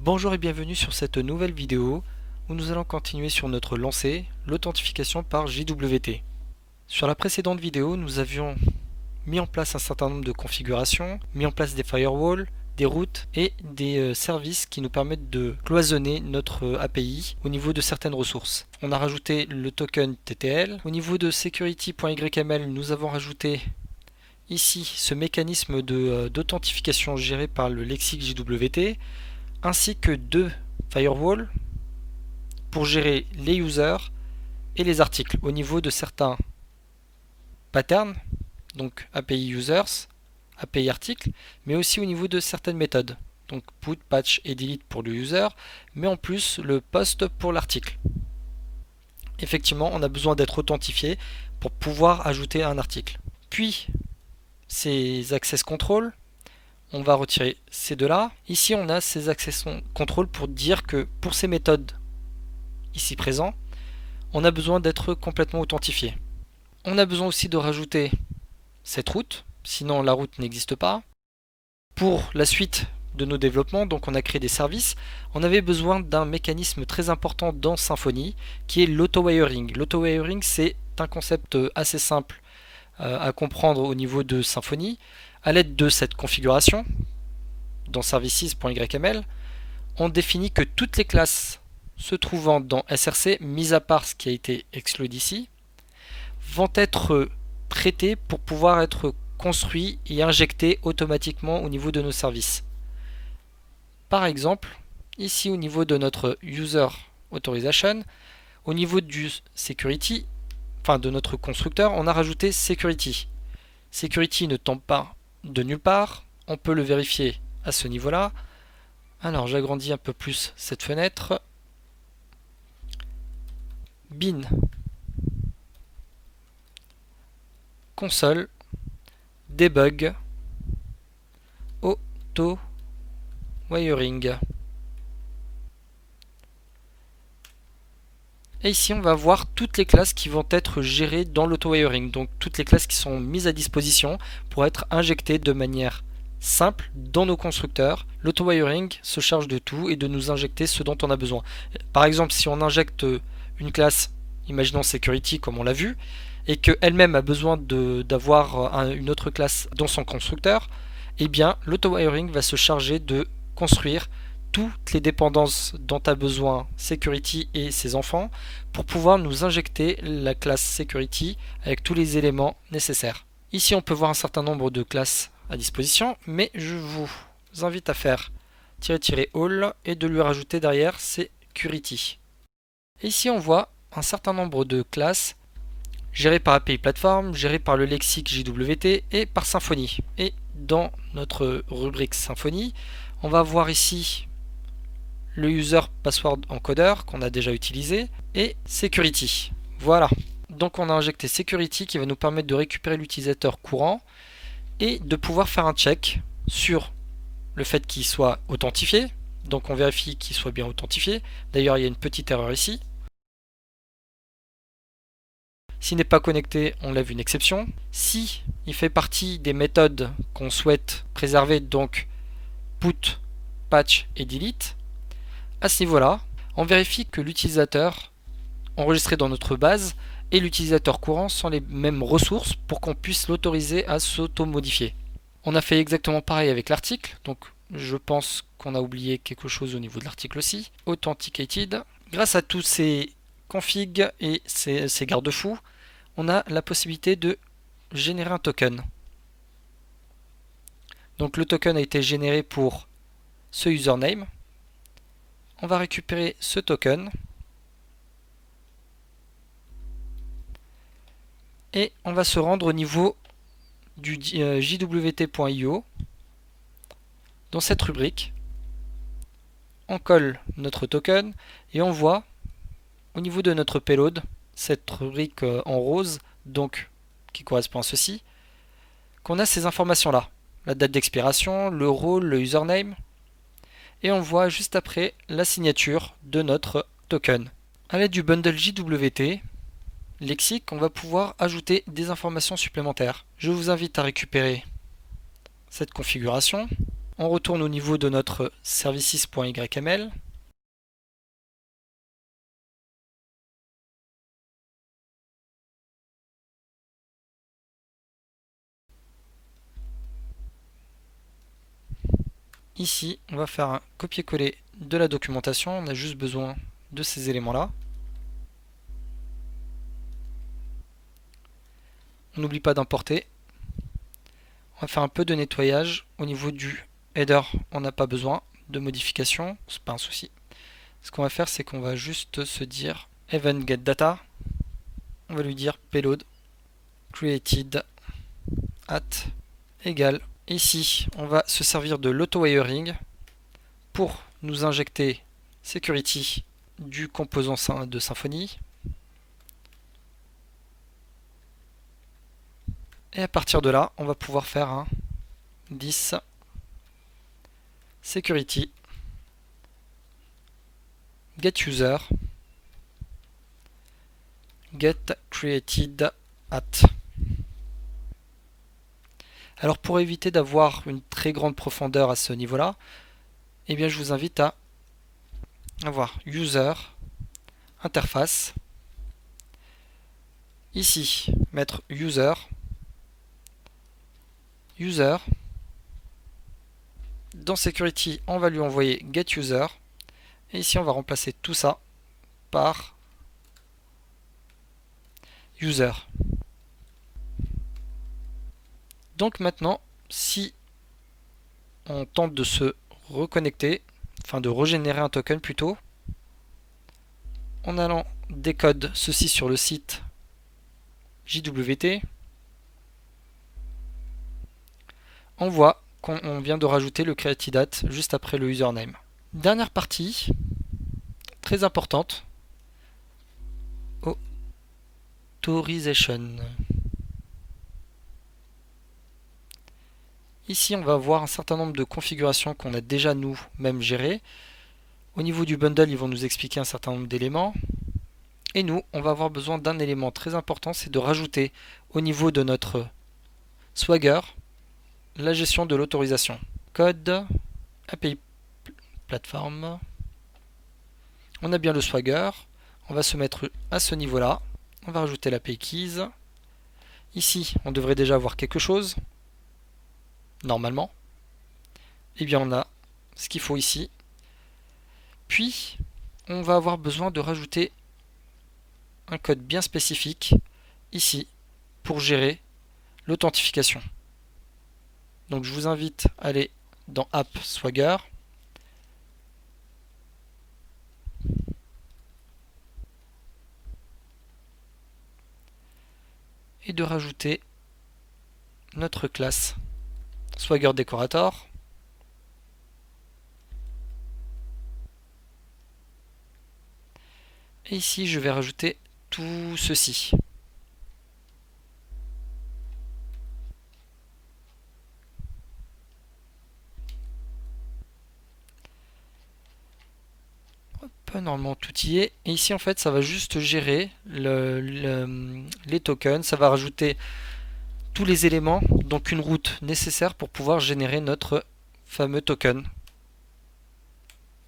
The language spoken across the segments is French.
Bonjour et bienvenue sur cette nouvelle vidéo où nous allons continuer sur notre lancée, l'authentification par JWT. Sur la précédente vidéo, nous avions mis en place un certain nombre de configurations, mis en place des firewalls, des routes et des services qui nous permettent de cloisonner notre API au niveau de certaines ressources. On a rajouté le token TTL. Au niveau de security.yml, nous avons rajouté ici ce mécanisme d'authentification géré par le lexique JWT, ainsi que deux firewalls pour gérer les users et les articles au niveau de certains patterns, donc API users, API articles, mais aussi au niveau de certaines méthodes, donc put, patch et delete pour le user, mais en plus le post pour l'article. Effectivement, on a besoin d'être authentifié pour pouvoir ajouter un article. Puis, ces access control, on va retirer ces deux-là. Ici, on a ces access control pour dire que pour ces méthodes ici présents, on a besoin d'être complètement authentifié. On a besoin aussi de rajouter cette route, sinon la route n'existe pas. Pour la suite de nos développements, donc on a créé des services, on avait besoin d'un mécanisme très important dans Symfony qui est l'auto-wiring. L'auto-wiring, c'est un concept assez simple à comprendre au niveau de Symfony. À l'aide de cette configuration, dans services.yml, on définit que toutes les classes se trouvant dans SRC, mis à part ce qui a été exclu d'ici, vont être traitées pour pouvoir être construits et injectés automatiquement au niveau de nos services. Par exemple, ici au niveau de notre user authorization, au niveau du security, enfin de notre constructeur, on a rajouté security. Security ne tombe pas de nulle part, on peut le vérifier à ce niveau-là. Alors j'agrandis un peu plus cette fenêtre. Bin console debug auto wiring. Et ici on va voir toutes les classes qui vont être gérées dans l'auto-wiring, donc toutes les classes qui sont mises à disposition pour être injectées de manière simple dans nos constructeurs. L'auto-wiring se charge de tout et de nous injecter ce dont on a besoin. Par exemple, si on injecte une classe, imaginons security comme on l'a vu, et qu'elle-même a besoin d'avoir une autre classe dans son constructeur, eh bien l'auto-wiring va se charger de construire toutes les dépendances dont a besoin Security et ses enfants pour pouvoir nous injecter la classe Security avec tous les éléments nécessaires. Ici on peut voir un certain nombre de classes à disposition, mais je vous invite à faire -all et de lui rajouter derrière Security. Et ici on voit un certain nombre de classes gérées par API Platform, gérées par le lexique JWT et par Symfony. Et dans notre rubrique Symfony, on va voir ici le user password encoder qu'on a déjà utilisé et security. Voilà. Donc on a injecté security qui va nous permettre de récupérer l'utilisateur courant et de pouvoir faire un check sur le fait qu'il soit authentifié. Donc on vérifie qu'il soit bien authentifié. D'ailleurs il y a une petite erreur ici. S'il n'est pas connecté, on lève une exception. Si il fait partie des méthodes qu'on souhaite préserver, donc put, patch et delete, à ce niveau-là, on vérifie que l'utilisateur enregistré dans notre base et l'utilisateur courant sont les mêmes ressources pour qu'on puisse l'autoriser à s'auto-modifier. On a fait exactement pareil avec l'article, donc je pense qu'on a oublié quelque chose au niveau de l'article aussi. Authenticated. Grâce à tous ces configs et ces garde-fous, on a la possibilité de générer un token. Donc le token a été généré pour ce username. On va récupérer ce token et on va se rendre au niveau du jwt.io. Dans cette rubrique, on colle notre token et on voit au niveau de notre payload, cette rubrique en rose, donc qui correspond à ceci, qu'on a ces informations là, la date d'expiration, le rôle, le username, et on voit juste après la signature de notre token. À l'aide du bundle JWT lexique, on va pouvoir ajouter des informations supplémentaires. Je vous invite à récupérer cette configuration. On retourne au niveau de notre services.yml. Ici, on va faire un copier-coller de la documentation. On a juste besoin de ces éléments-là. On n'oublie pas d'importer. On va faire un peu de nettoyage. Au niveau du header, on n'a pas besoin de modification. C'est pas un souci. Ce qu'on va faire, c'est qu'on va juste se dire event get data. On va lui dire payload created at égale. Ici, on va se servir de l'auto-wiring pour nous injecter security du composant de Symfony. Et à partir de là, on va pouvoir faire un 10 security get user get created at. Alors pour éviter d'avoir une très grande profondeur à ce niveau-là, eh bien je vous invite à avoir user interface. Ici, mettre user. Dans security, on va lui envoyer get user. Et ici, on va remplacer tout ça par user. Donc maintenant, si on tente de se reconnecter, enfin de régénérer un token plutôt, en allant décode ceci sur le site JWT, on voit qu'on vient de rajouter le created@ juste après le username. Dernière partie, très importante, authorization. Ici, on va voir un certain nombre de configurations qu'on a déjà nous-mêmes gérées. Au niveau du bundle, ils vont nous expliquer un certain nombre d'éléments. Et nous, on va avoir besoin d'un élément très important, c'est de rajouter au niveau de notre Swagger la gestion de l'autorisation. Code, API plateforme. On a bien le Swagger. On va se mettre à ce niveau-là. On va rajouter l'API keys. Ici, on devrait déjà avoir quelque chose. Normalement. Eh bien, on a ce qu'il faut ici. Puis, on va avoir besoin de rajouter un code bien spécifique ici pour gérer l'authentification. Donc, je vous invite à aller dans App Swagger. Et de rajouter notre classe Swagger Decorator. Et ici, je vais rajouter tout ceci. Hop, normalement, tout y est. Et ici, en fait, ça va juste gérer les tokens. Ça va rajouter tous les éléments, donc une route nécessaire pour pouvoir générer notre fameux token.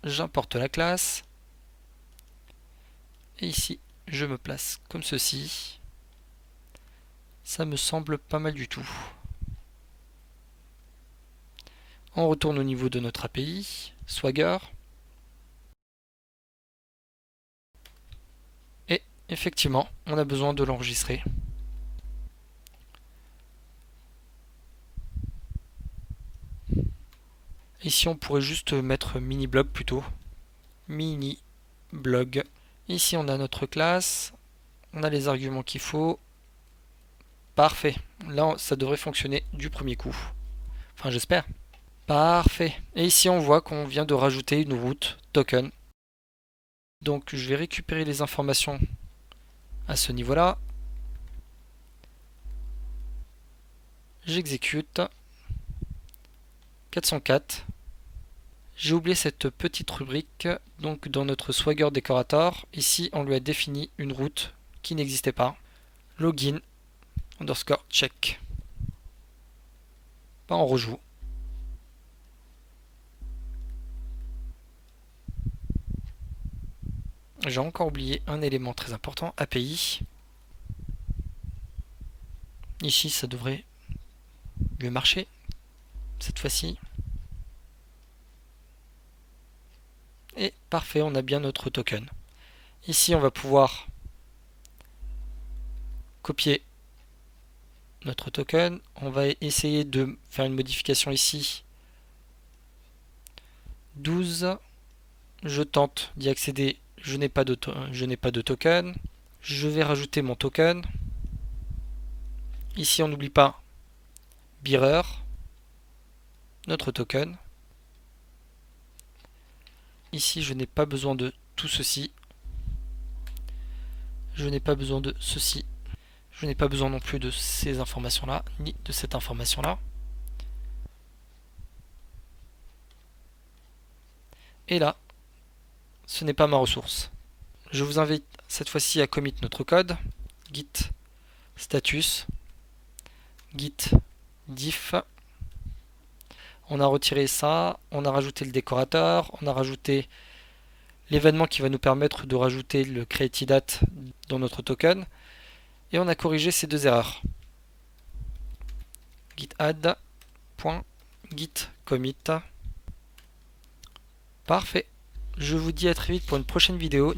J'importe la classe. Et ici, je me place comme ceci. Ça me semble pas mal du tout. On retourne au niveau de notre API, Swagger. Et effectivement, on a besoin de l'enregistrer. Ici, on pourrait juste mettre mini-blog plutôt. Mini-blog. Ici, on a notre classe. On a les arguments qu'il faut. Parfait. Là, ça devrait fonctionner du premier coup. Enfin, j'espère. Parfait. Et ici, on voit qu'on vient de rajouter une route token. Donc, je vais récupérer les informations à ce niveau-là. J'exécute. 404. J'ai oublié cette petite rubrique, donc dans notre Swagger Decorator, ici on lui a défini une route qui n'existait pas. Login _ check. On rejoue. J'ai encore oublié un élément très important, API. Ici, ça devrait mieux marcher cette fois-ci. Et parfait, on a bien notre token. Ici, on va pouvoir copier notre token. On va essayer de faire une modification ici. 12. Je tente d'y accéder. Je n'ai pas de token. Je vais rajouter mon token. Ici, on n'oublie pas Bearer, notre token. Ici, je n'ai pas besoin de tout ceci. Je n'ai pas besoin de ceci. Je n'ai pas besoin non plus de ces informations-là, ni de cette information-là. Et là, ce n'est pas ma ressource. Je vous invite cette fois-ci à commit notre code. Git status, git diff. On a retiré ça, on a rajouté le décorateur, on a rajouté l'événement qui va nous permettre de rajouter le createIDate dans notre token. Et on a corrigé ces deux erreurs. Git add.git commit. Parfait. Je vous dis à très vite pour une prochaine vidéo.